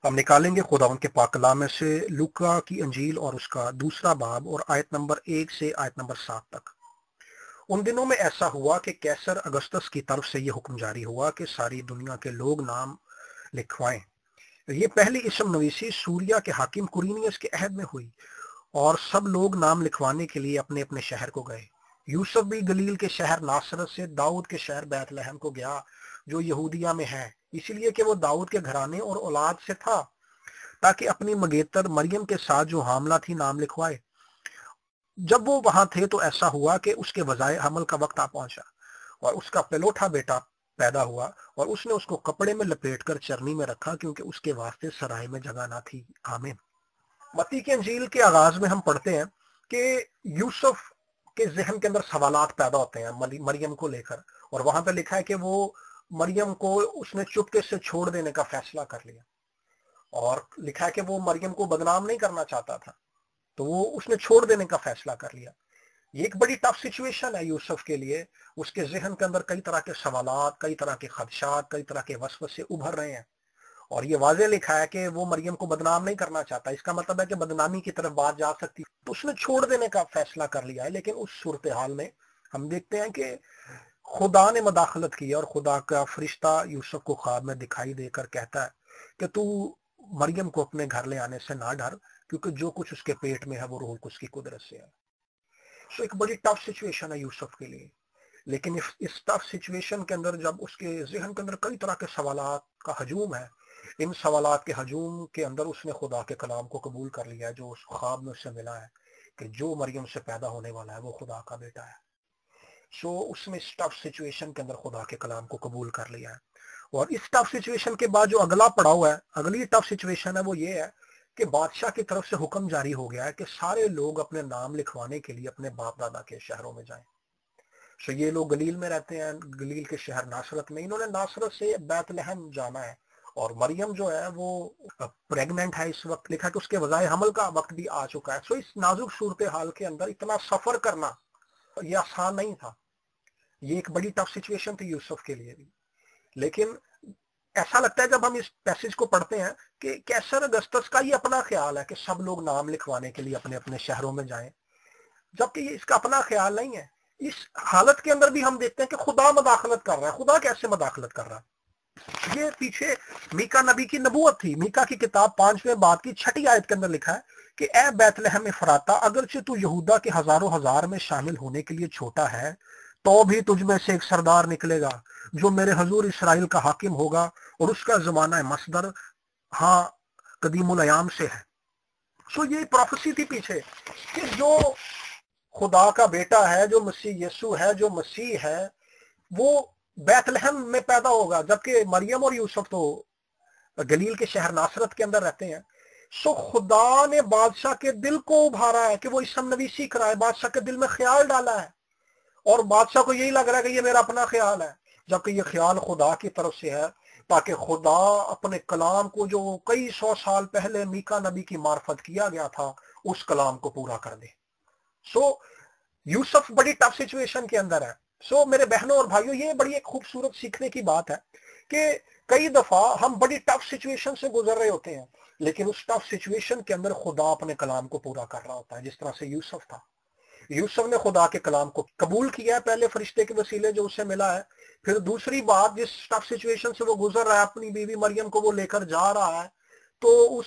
हम निकालेंगे खुदावंद के पाक कलाम में से लूका की अंजील और उसका दूसरा बाब और आयत नंबर 1 से आयत नंबर 7 तक। उन दिनों में ऐसा हुआ कि कैसर अगस्तस की तरफ से यह हुक्म जारी हुआ कि सारी दुनिया के लोग नाम लिखवाएं। ये पहली इसम नवीसी सूरिया के हाकिम कुरीनियस के अहद में हुई और सब लोग नाम लिखवाने के लिए अपने अपने शहर को गए। यूसुफ भी गलील के शहर नासरत से दाऊद के शहर बैतलहम को गया जो यहूदिया में है, इसलिए कि वो दाऊद के घराने और औलाद से था, ताकि अपनी मंगेतर मरियम के साथ जो हामला थी नाम लिखवाए। जब वो वहां थे तो ऐसा हुआ कि उसके वजाए हमल का वक्त आ पहुंचा और उसका पेलोठा बेटा पैदा हुआ और उसने उसको कपड़े में लपेटकर चरनी में रखा क्योंकि उसके वास्ते सराय में जगह ना थी। आमीन। मत्ती के अंजील के आगाज में हम पढ़ते हैं कि यूसुफ के जहन के अंदर सवालात पैदा होते हैं मरियम को लेकर, और वहां पे लिखा है कि वो मरियम को उसने चुपके से छोड़ देने का फैसला कर लिया, और लिखा है कि वो मरियम को बदनाम नहीं करना चाहता था, तो वो उसने छोड़ देने का फैसला कर लिया। ये एक बड़ी टफ सिचुएशन है यूसुफ के लिए। उसके जहन के अंदर कई तरह के सवालात, कई तरह के खदशात, कई तरह के वसवसे उभर रहे हैं, और ये वाजे लिखा है कि वो मरियम को बदनाम नहीं करना चाहता। इसका मतलब है कि बदनामी की तरफ बात जा सकती, तो उसने छोड़ देने का फैसला कर लिया है। लेकिन उस सूरत हाल में हम देखते हैं कि खुदा ने मदाखलत की और खुदा का फरिश्ता यूसुफ को ख्वाब में दिखाई देकर कहता है कि तू मरियम को अपने घर ले आने से ना डर, क्योंकि जो कुछ उसके पेट में है वो रूह कुछ की कुदरत से है। सो एक बड़ी टफ सिचुएशन है यूसुफ के लिए। लेकिन इस टफ सिचुएशन के अंदर जब उसके जहन के अंदर कई तरह के सवालात का हजूम है, इन सवालात के हजूम के अंदर उसने खुदा के कलाम को कबूल कर लिया है जो उस ख्वाब में उससे मिला है कि जो मरियम से पैदा होने वाला है वो खुदा का बेटा है। सो उसने इस टफ सिचुएशन के अंदर खुदा के कलाम को कबूल कर लिया है। और इस टफ सिचुएशन के बाद जो अगला पड़ाव है, अगली टफ सिचुएशन है, वो ये है कि बादशाह की तरफ से हुक्म जारी हो गया है कि सारे लोग अपने नाम लिखवाने के लिए अपने बाप दादा के शहरों में जाएं। सो ये लोग गलील में रहते हैं, गलील के शहर नासरत में, इन्होंने नासरत से बैतलहम जाना है। और मरियम जो है वो प्रेग्नेंट है इस वक्त, लिखा कि उसके बजाय हमल का वक्त भी आ चुका है। सो इस नाजुक सूरत हाल के अंदर इतना सफर करना ये आसान नहीं था। ये एक बड़ी टफ सिचुएशन थी यूसुफ के लिए भी। लेकिन ऐसा लगता है जब हम इस पैसेज को पढ़ते हैं कि कैसर अगस्तस का ये अपना ख्याल है कि सब लोग नाम लिखवाने के लिए अपने अपने शहरों में जाएं, जबकि ये इसका अपना ख्याल नहीं है। इस हालत के अंदर भी हम देखते हैं कि खुदा मदाखलत कर रहा है। खुदा कैसे मदाखलत कर रहा है? ये पीछे मीका नबी की नबूवत थी। मीका की किताब 5वें बाब की 6ठी आयत के अंदर लिखा है कि ए बैतलहम में फराता, अगरचे तू यहूदा के हजारों हजार में शामिल होने के लिए छोटा है, तो भी तुझ में से एक सरदार निकलेगा जो मेरे हजूर इसराइल का हाकिम होगा, और उसका जमाना मसदर हाँ कदीमुल अयाम से है। सो ये प्रोफेसी थी पीछे कि जो खुदा का बेटा है, जो मसीह यीशु है, जो मसीह है, वो बैतलहम में पैदा होगा, जबकि मरियम और यूसुफ तो गलील के शहर नासरत के अंदर रहते हैं। सो खुदा ने बादशाह के दिल को उभारा है कि वो इसम नवीसी कराए। बादशाह के दिल में ख्याल डाला है और बादशाह को यही लग रहा है कि ये मेरा अपना ख्याल है, जबकि ये ख्याल खुदा की तरफ से है, ताकि खुदा अपने कलाम को जो कई सौ साल पहले मीका नबी की मार्फत किया गया था उस कलाम को पूरा कर दे। सो यूसुफ बड़ी टफ सिचुएशन के अंदर है। सो मेरे बहनों और भाइयों, ये बड़ी एक खूबसूरत सीखने की बात है कि कई दफा हम बड़ी टफ सिचुएशन से गुजर रहे होते हैं, लेकिन उस टफ सिचुएशन के अंदर खुदा अपने कलाम को पूरा कर रहा होता है, जिस तरह से यूसुफ था। यूसुफ ने खुदा के कलाम को कबूल किया है, पहले फरिश्ते के वसीले जो उसे मिला है। फिर दूसरी बात, जिस टफ सिचुएशन से वो गुजर रहा है, अपनी बीवी मरियम को वो लेकर जा रहा है, तो उस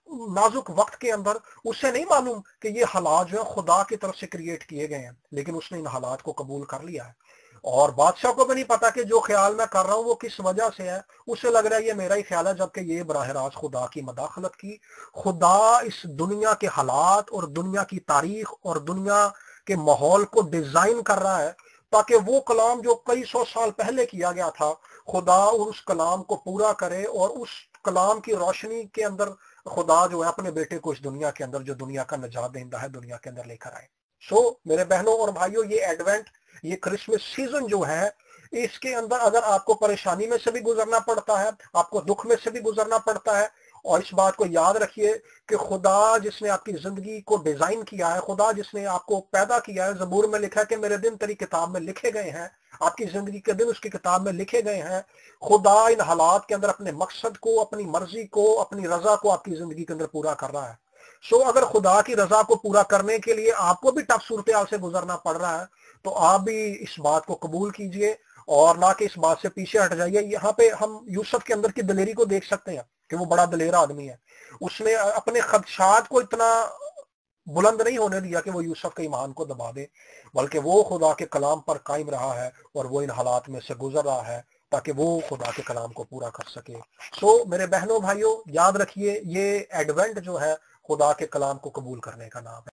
नाजुक वक्त के अंदर उसे नहीं मालूम कि ये हालात जो है खुदा की तरफ से क्रिएट किए गए हैं, लेकिन उसने इन हालात को कबूल कर लिया है। और बादशाह को भी नहीं पता कि जो ख्याल मैं कर रहा हूं वो किस वजह से है। उसे लग रहा है ये मेरा ही ख्याल है, जबकि ये बराह रास्त खुदा की मदाखलत की। खुदा इस दुनिया के हालात और दुनिया की तारीख और दुनिया के माहौल को डिजाइन कर रहा है, ताकि वो कलाम जो कई सौ साल पहले किया गया था, खुदा उस कलाम को पूरा करे, और उस कलाम की रोशनी के अंदर खुदा जो है अपने बेटे को इस दुनिया के अंदर, जो दुनिया का नजात देंदा है, दुनिया के अंदर लेकर आए। सो मेरे बहनों और भाइयों, ये एडवेंट, ये क्रिसमस सीजन जो है, इसके अंदर अगर आपको परेशानी में से भी गुजरना पड़ता है, आपको दुख में से भी गुजरना पड़ता है, और इस बात को याद रखिए कि खुदा जिसने आपकी जिंदगी को डिजाइन किया है, खुदा जिसने आपको पैदा किया है, ज़बूर में लिखा है कि मेरे दिन तेरी किताब में लिखे गए हैं, आपकी जिंदगी के दिन उसकी किताब में लिखे गए हैं। खुदा इन हालात के अंदर अपने मकसद को, अपनी मर्जी को, अपनी रजा को आपकी जिंदगी के अंदर पूरा कर रहा है। सो अगर खुदा की रजा को पूरा करने के लिए आपको भी टफ सूरत से गुजरना पड़ रहा है, तो आप भी इस बात को कबूल कीजिए और ना कि इस बात से पीछे हट जाइए। यहाँ पे हम यूसुफ के अंदर की दलेरी को देख सकते हैं कि वो बड़ा दलेर आदमी है। उसने अपने खदशात को इतना बुलंद नहीं होने दिया कि वो यूसुफ के ईमान को दबा दे, बल्कि वो खुदा के कलाम पर कायम रहा है और वो इन हालात में से गुजर रहा है ताकि वो खुदा के कलाम को पूरा कर सके। सो मेरे बहनों भाइयों, याद रखिए ये एडवेंट जो है खुदा के कलाम को कबूल करने का नाम है।